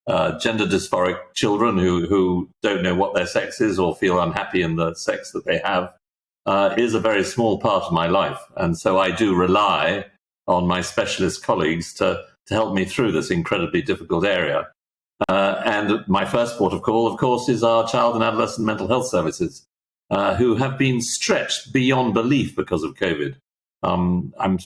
gender dysphoric children who don't know what their sex is or feel unhappy in the sex that they have is a very small part of my life. And so I do rely on my specialist colleagues to help me through this incredibly difficult area. And my first port of call, of course, is our child and adolescent mental health services, who have been stretched beyond belief because of COVID. I'm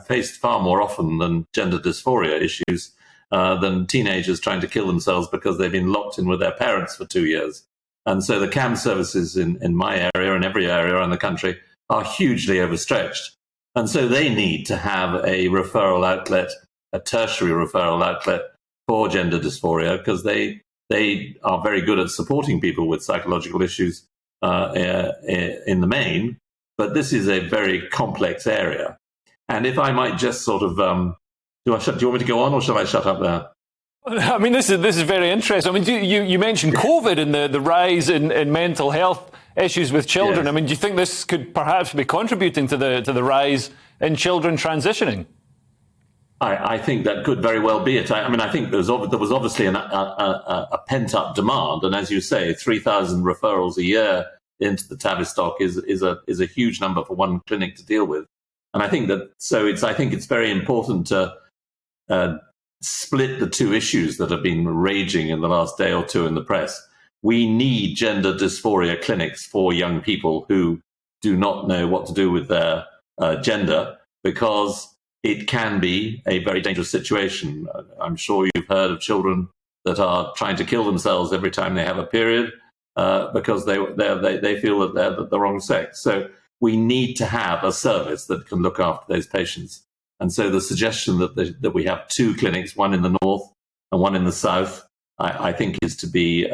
faced far more often than gender dysphoria issues than teenagers trying to kill themselves because they've been locked in with their parents for 2 years. And so the CAM services in my area and every area around the country are hugely overstretched. And so they need to have a referral outlet, a tertiary referral outlet for gender dysphoria, because they are very good at supporting people with psychological issues in the main. But this is a very complex area. And if I might just sort of, do you want me to go on, or shall I shut up there? I mean, this is very interesting. I mean, you mentioned COVID and the rise in mental health issues with children. Yes. I mean, do you think this could perhaps be contributing to the rise in children transitioning? I think that could very well be it. I mean, I think there was obviously a pent-up demand, and as you say, 3,000 referrals a year into the Tavistock is a huge number for one clinic to deal with. And I think it's very important to split the two issues that have been raging in the last day or two in the press. We need gender dysphoria clinics for young people who do not know what to do with their gender, because it can be a very dangerous situation. I'm sure you've heard of children that are trying to kill themselves every time they have a period because they feel that they're the wrong sex. So we need to have a service that can look after those patients. And so the suggestion that we have two clinics, one in the north and one in the south, I think is to be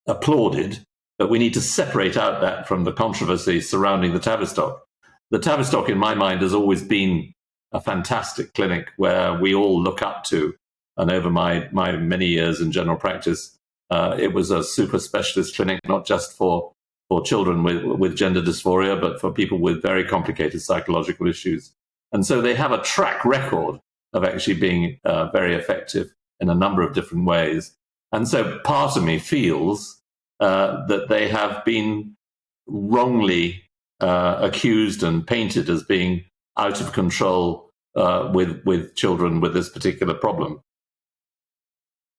applauded. But we need to separate out that from the controversy surrounding the Tavistock. The Tavistock, in my mind, has always been a fantastic clinic where we all look up to. And over my many years in general practice, it was a super specialist clinic, not just for children with gender dysphoria, but for people with very complicated psychological issues. And so they have a track record of actually being very effective in a number of different ways. And so part of me feels that they have been wrongly accused and painted as being out of control with children with this particular problem.